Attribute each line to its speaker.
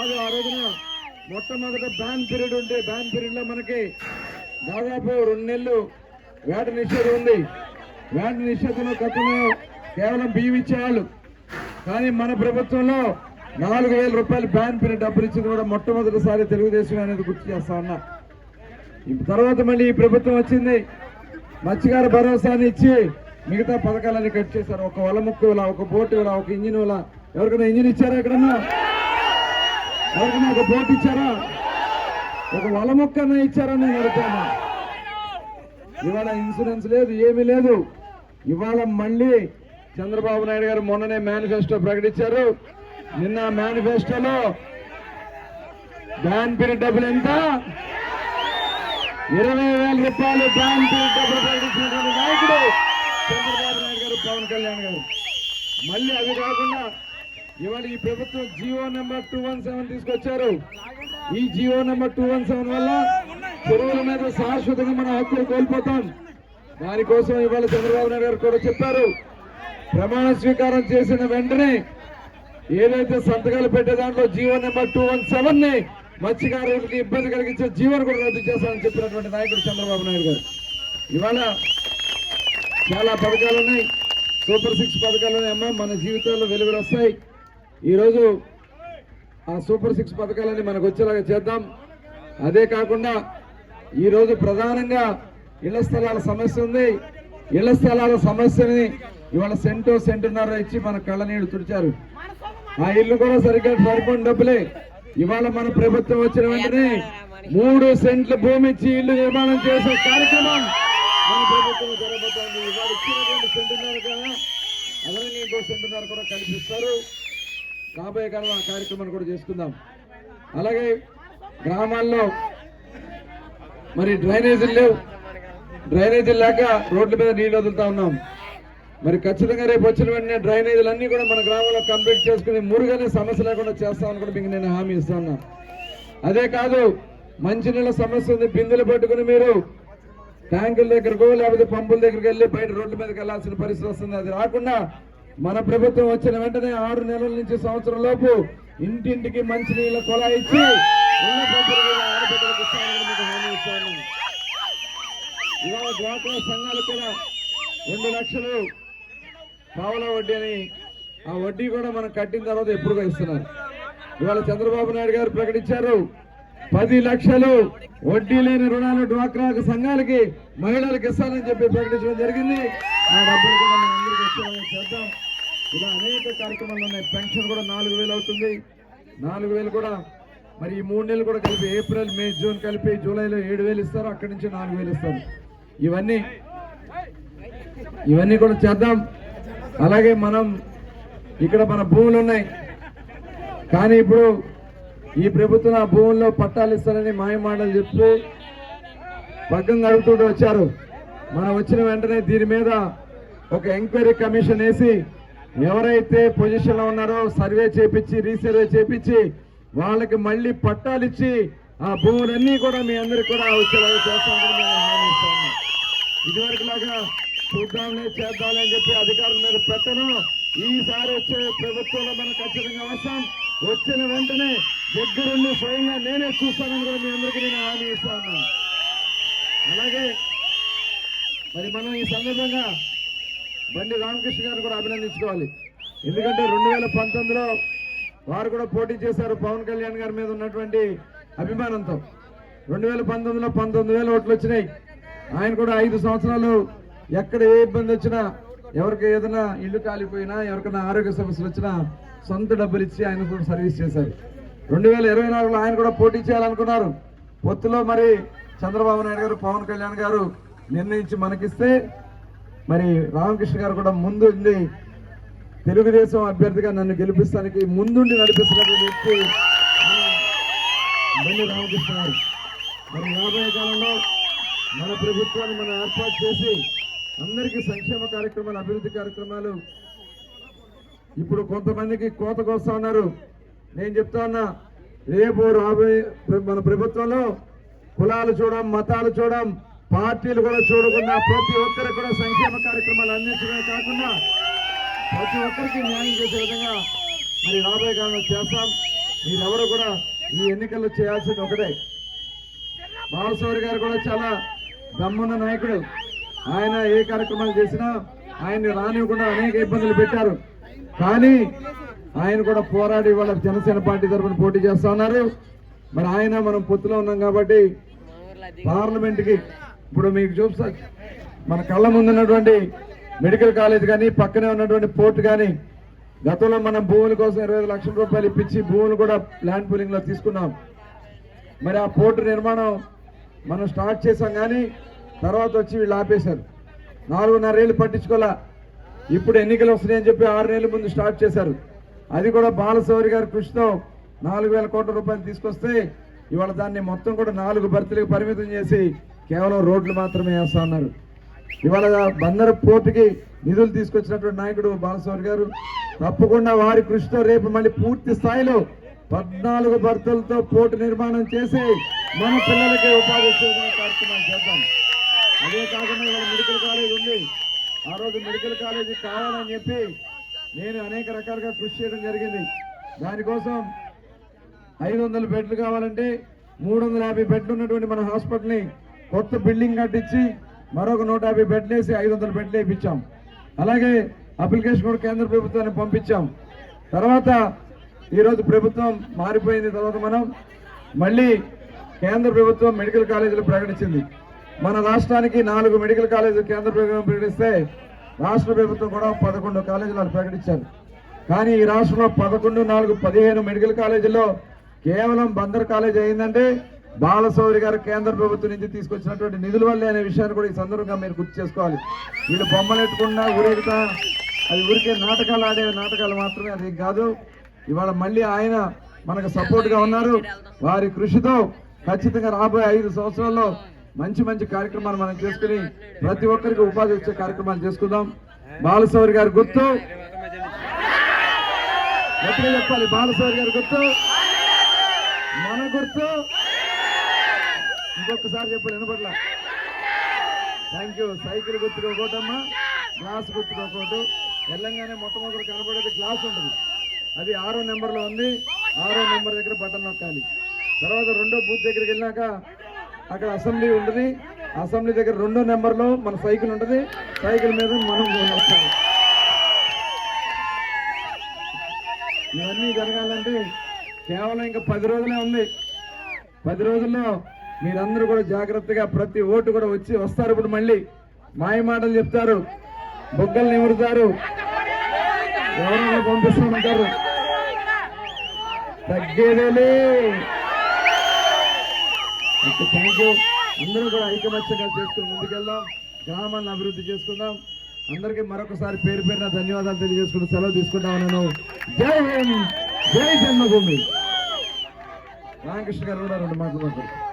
Speaker 1: కాదు, ఆ రోజున మొట్టమొదటి బ్యాన్ పీరియడ్ ఉంటే బ్యాన్ పీరియడ్ లో మనకి దాదాపు 2 నెలలు వేట నిషేధం ఉంది. వేట నిషేధంలో గతంలో కేవలం బియ్యం ఇచ్చేవాళ్ళు, కానీ మన ప్రభుత్వంలో 4,000 రూపాయలు బ్యాన్ పీరియడ్ డబ్బులు ఇచ్చింది కూడా మొట్టమొదటిసారి తెలుగుదేశం అనేది గుర్తు చేస్తా ఉన్నా. తర్వాత మళ్ళీ ఈ ప్రభుత్వం వచ్చింది, మత్స్యకార భరోసాని ఇచ్చి మిగతా పథకాలన్నీ కట్ చేశారు. ఒక వల ముక్కు ఇలా, ఒక బోటు ఇలా, ఒక ఇంజిన్ ఇలా. ఎవరికైనా ఇంజిన్ ఇచ్చారా? ఎక్కడన్నా ఎవరికైనా ఒక బోట్ ఇచ్చారా? ఒక వల ముక్క ఇచ్చారా? నేను అడుగుతాను. ఇవాళ ఇన్సూరెన్స్ లేదు, ఏమీ లేదు. ఇవాళ మళ్ళీ చంద్రబాబు నాయుడు గారు మొన్ననే మేనిఫెస్టో ప్రకటించారు. నిన్న మేనిఫెస్టోలో బ్యాన్ పీరియడ్ డబ్బులు ఎంత? 20,000 రూపాయలు బ్యాన్ పీరియడ్ డబ్బులు ప్రకటించినటువంటి నాయకుడు చంద్రబాబు నాయుడు గారు, పవన్ కళ్యాణ్ గారు. మళ్ళీ అవి కాకుండా ఇవాళ ఈ ప్రభుత్వం జీవో నెంబర్ 217 తీసుకొచ్చారు. ఈ జీవో నెంబర్ 217 వల్ల చెరువుల మీద శాశ్వతంగా మన హక్కులు కోల్పోతాం. దానికోసం ఇవాళ చంద్రబాబు నాయుడు గారు కూడా చెప్పారు, ప్రమాణ స్వీకారం చేసిన వెంటనే ఏదైతే సంతకాలు పెట్టే దాంట్లో జీవో నెంబర్ 217 ని మత్స్యకారులకు ఇబ్బంది కలిగించే జీవోను కూడా రద్దు చేస్తామని చెప్పినటువంటి నాయకుడు చంద్రబాబు నాయుడు గారు. ఇవాళ చాలా పథకాలు ఉన్నాయి, సూపర్ 6 పథకాలు ఉన్నాయమ్మా. మన జీవితాల్లో వెలుగులు వస్తాయి. ఈరోజు ఆ సూపర్ 6 పథకాలని మనకు వచ్చేలాగా చేద్దాం. అదే కాకుండా ఈరోజు ప్రధానంగా ఇళ్ల స్థలాల సమస్య ఉంది. ఇళ్ల స్థలాల సమస్యని ఇవాళ సెంటున్నర ఇచ్చి మన కళ్ళ నీళ్లు తుడిచారు. ఆ ఇల్లు కూడా సరిగ్గా సరిపోయిన డబ్బులే. ఇవాళ మన ప్రభుత్వం వచ్చిన వెంటనే 3 సెంట్ల భూమి ఇచ్చి ఇల్లు నిర్మాణం చేసే కార్యక్రమం మన ప్రభుత్వం జరగబోతోంది. ఇవాళ ఇచ్చినటువంటి సెంటున్నర కదా, అలాగే ఇంకో సెంటున్నర కూడా కల్పిస్తారు. రాబోయే కాలం ఆ కార్యక్రమాన్ని కూడా చేసుకుందాం. అలాగే గ్రామాల్లో మరి డ్రైనేజీలు లేవు, డ్రైనేజీలు లేక రోడ్ల మీద నీళ్లు వదులుతా ఉన్నాం. మరి ఖచ్చితంగా రేపు వచ్చిన వెంటనే డ్రైనేజీలు అన్ని కూడా మన గ్రామంలో కంప్లీట్ చేసుకుని మురుగనే సమస్య లేకుండా చేస్తామని కూడా మీకు నేను హామీ ఇస్తా ఉన్నా. అదే కాదు, మంచినీళ్ళ సమస్య ఉంది. బిందెలు పట్టుకుని మీరు ట్యాంకుల దగ్గరకు లేకపోతే పంపుల దగ్గరికి వెళ్ళి బయట రోడ్ల మీదకి వెళ్లాల్సిన పరిస్థితి వస్తుంది. అది రాకుండా మన ప్రభుత్వం వచ్చిన వెంటనే 6 నెలల నుంచి సంవత్సరం లోపు ఇంటింటికి మంచినీళ్ళ కొలా ఇచ్చి ఇవాళ డ్వాక్రా సంఘాలు కూడా 2 లక్షలు పావలా వడ్డీ అని, ఆ వడ్డీ కూడా మనం కట్టిన తర్వాత ఎప్పుడుగా ఇస్తున్నారు. ఇవాళ చంద్రబాబు నాయుడు గారు ప్రకటించారు 10 లక్షలు వడ్డీ లేని రుణాలు డ్వాక్రా సంఘాలకి మహిళలకు ఇస్తానని చెప్పి ప్రకటించడం జరిగింది. ఆ డబ్బులు కూడా మనం అందరికీ వచ్చేలాగా చేద్దాం. ఇలా అనేక కార్యక్రమాలు ఉన్నాయి. పెన్షన్ కూడా 4,000 అవుతుంది. 4,000 కూడా మరి ఈ 3 నెలలు కూడా కలిపి ఏప్రిల్, మే, జూన్ కలిపి జూలైలో 7,000 ఇస్తారు. అక్కడి నుంచి 4,000 ఇస్తారు. ఇవన్నీ కూడా చేద్దాం. అలాగే మనం ఇక్కడ మన భూములు ఉన్నాయి, కానీ ఇప్పుడు ఈ ప్రభుత్వం ఆ భూముల్లో పట్టాలు ఇస్తారని మాయమాటలు చెప్పి పగ్గం గడుపుతూ వచ్చారు. మనం వచ్చిన వెంటనే దీని మీద ఒక ఎంక్వైరీ కమిషన్ వేసి ఎవరైతే పొజిషన్ లో ఉన్నారో సర్వే చేపించి రీసర్వే చేపించి వాళ్ళకి మళ్ళీ పట్టాలు ఇచ్చి ఆ భూములన్నీ కూడా మీ అందరికి కూడా వచ్చేలాగా చేస్తామని నేను హామీ ఇస్తాను. ఇదివరకు లాగా చూద్దాంలే చేద్దాంలే అని చెప్పి అధికారుల మీద పెట్టను. ఈసారి వచ్చే ప్రభుత్వంలో మనం ఖచ్చితంగా వస్తాం. వచ్చిన వెంటనే దగ్గరుండి స్వయంగా నేనే చూస్తానని కూడా మీ అందరికీ నేను హామీ ఇస్తాను. అలాగే మరి మనం ఈ సందర్భంగా బండి రామకృష్ణ గారిని కూడా అభినందించుకోవాలి. ఎందుకంటే 2019లో వారు కూడా పోటీ చేశారు పవన్ కళ్యాణ్ గారి మీద ఉన్నటువంటి అభిమానంతో. 2019లో 19,000 ఓట్లు వచ్చినాయి. ఆయన కూడా 5 సంవత్సరాలు ఎక్కడ ఏ ఇబ్బంది వచ్చినా, ఎవరికి ఏదైనా ఇల్లు కాలిపోయినా, ఎవరికైనా ఆరోగ్య సమస్యలు వచ్చినా సొంత డబ్బులు ఇచ్చి ఆయన కూడా సర్వీస్ చేశారు. 2024లో ఆయన కూడా పోటీ చేయాలనుకున్నారు. పొత్తులో మరి చంద్రబాబు నాయుడు గారు, పవన్ కళ్యాణ్ గారు నిర్ణయించి మనకిస్తే మరి రామకృష్ణ గారు కూడా ముందుండి తెలుగుదేశం అభ్యర్థిగా నన్ను గెలిపిస్తానికి ముందుండి నడిపిస్తున్నటువంటి వ్యక్తి బండి రామకృష్ణ గారు. మరి రాబోయే కాలంలో మన ప్రభుత్వాన్ని మనం ఏర్పాటు చేసి అందరికీ సంక్షేమ కార్యక్రమాలు, అభివృద్ధి కార్యక్రమాలు. ఇప్పుడు కొంతమందికి కోతకు వస్తా ఉన్నారు. నేను చెప్తా ఉన్నా, రేపు రాబోయే మన ప్రభుత్వంలో కులాలు చూడం, మతాలు చూడం, పార్టీలు కూడా చూడకుండా ప్రతి ఒక్కరికి కూడా సంక్షేమ కార్యక్రమాలు అందించడమే కాకుండా ప్రతి ఒక్కరికి న్యాయం చేసే విధంగా మరి రాబోయే కాలంలో చేస్తాం. మీరెవరు కూడా ఈ ఎన్నికల్లో చేయాల్సింది ఒకటే. బాలశౌరి గారు కూడా చాలా దమ్మున్న నాయకుడు. ఆయన ఏ కార్యక్రమాలు చేసినా ఆయన్ని రానివ్వకుండా అనేక ఇబ్బందులు పెట్టారు. కానీ ఆయన కూడా పోరాడి వాళ్ళ జనసేన పార్టీ తరఫున పోటీ చేస్తా ఉన్నారు. మరి ఆయన మనం పొత్తులో ఉన్నాం కాబట్టి పార్లమెంట్కి ఇప్పుడు మీకు చూస్తా, మన కళ్ళ ముందున్నటువంటి మెడికల్ కాలేజ్ కానీ పక్కనే ఉన్నటువంటి పోర్టు కానీ గతంలో మనం భూముల కోసం 25 లక్షల రూపాయలు ఇప్పించి భూములు కూడా ల్యాండ్ పూలింగ్ లో తీసుకున్నాం. మరి ఆ పోర్టు నిర్మాణం మనం స్టార్ట్ చేసాం కానీ తర్వాత వచ్చి వీళ్ళు ఆపేశారు. 4.5 ఏళ్ళు పట్టించుకోలే. ఇప్పుడు ఎన్నికలు వస్తున్నాయని చెప్పి 6 నెలల ముందు స్టార్ట్ చేశారు. అది కూడా బాలశౌరి గారి కృషితో 4,000 కోట్ల రూపాయలు తీసుకొస్తే ఇవాళ దాన్ని మొత్తం కూడా 4 బర్తులకు పరిమితం చేసి కేవలం రోడ్లు మాత్రమే వేస్తా ఉన్నారు. ఇవాళ బందరు పోర్టుకి నిధులు తీసుకొచ్చినటువంటి నాయకుడు బాలశౌరి గారు. తప్పకుండా వారి కృషితో రేపు మళ్ళీ పూర్తి స్థాయిలో 14 బర్తులతో పోర్టు నిర్మాణం చేసి మన పిల్లలకి ఉపాధి కార్యక్రమాలు చేద్దాం. అదే కాకుండా ఇవాళ మెడికల్ కాలేజ్ ఉంది. ఆ రోజు మెడికల్ కాలేజీ కావాలని చెప్పి నేను అనేక రకాలుగా కృషి చేయడం జరిగింది. దానికోసం 500 బెడ్లు కావాలంటే 350 బెడ్లు ఉన్నటువంటి మన హాస్పిటల్ని కొత్త బిల్డింగ్ కట్టించి మరొక 150 బెడ్లు వేసి 500 బెడ్లు వేయించాం. అలాగే అప్లికేషన్ కూడా కేంద్ర ప్రభుత్వాన్ని పంపించాం. తర్వాత ఈరోజు ప్రభుత్వం మారిపోయింది. తర్వాత మనం మళ్ళీ కేంద్ర ప్రభుత్వం మెడికల్ కాలేజీలు ప్రకటించింది. మన రాష్ట్రానికి 4 మెడికల్ కాలేజీలు కేంద్ర ప్రభుత్వం ప్రకటిస్తే రాష్ట్ర ప్రభుత్వం కూడా 11 కాలేజీలు ప్రకటించారు. కానీ ఈ రాష్ట్రంలో 11, 4, 15 మెడికల్ కాలేజీల్లో కేవలం బందర్ కాలేజ్ అయిందంటే బాలశౌరి గారు కేంద్ర ప్రభుత్వం నుంచి తీసుకొచ్చినటువంటి నిధుల వల్లే అనే విషయాన్ని కూడా ఈ సందర్భంగా మీరు గుర్తు చేసుకోవాలి. వీళ్ళు బొమ్మలు ఎట్టుకున్నా ఊరేగుతా అది ఊరికే నాటకాలు ఆడే నాటకాలు మాత్రమే, అది కాదు. ఇవాళ మళ్ళీ ఆయన మనకు సపోర్ట్ గా ఉన్నారు. వారి కృషితో ఖచ్చితంగా రాబోయే 5 సంవత్సరాల్లో మంచి మంచి కార్యక్రమాలు మనం చేసుకుని ప్రతి ఒక్కరికి ఉపాధి వచ్చే కార్యక్రమాలు చేసుకుందాం. బాలశౌరి గారి గుర్తు ఎప్పుడే చెప్పాలి. బాలశౌరి గారి గుర్తు మన గుర్తు. ఇంకొకసారి చెప్పాలి, వినపట్ల. Thank you. సైకిల్ గుర్తుగా ఒకటమ్మా, గ్లాస్ గుర్తుగా ఒకటి. తెలంగాణ మొట్టమొదటి కనబడేది గ్లాస్ ఉంటుంది. అది 6వ నెంబర్లో ఉంది. 6వ నెంబర్ దగ్గర బటన్ నొక్కాలి. తర్వాత 2వ బూత్ దగ్గరికి వెళ్ళాక అక్కడ అసెంబ్లీ ఉంటుంది. అసెంబ్లీ దగ్గర 2వ నెంబర్లో మన సైకిల్ ఉంటుంది. సైకిల్ మీద మనం నొక్కాలి. ఇవన్నీ జరగాలంటే కేవలం ఇంకా 10 రోజులే ఉంది. 10 రోజుల్లో మీరందరూ కూడా జాగ్రత్తగా ప్రతి ఓటు కూడా వస్తారు. ఇప్పుడు మళ్ళీ మాయ మాటలు చెప్తారు, బొగ్గలు నిమురుతారు, ఎవరైనా పంపిస్తామంటారు. తగ్గేదేలే. Thank you. అందరూ కూడా ఐకమత్యంగా చేసుకుని ముందుకెళ్దాం. గ్రామాలను అభివృద్ధి చేసుకుందాం. అందరికీ మరొకసారి పేరు పేరున ధన్యవాదాలు తెలియజేసుకుంటూ సెలవు తీసుకుంటా ఉన్నాను. జై హింద్, జై జన్మభూమి. రామకృష్ణ గారు కూడా 2 మాటలు మాట్లాడారు.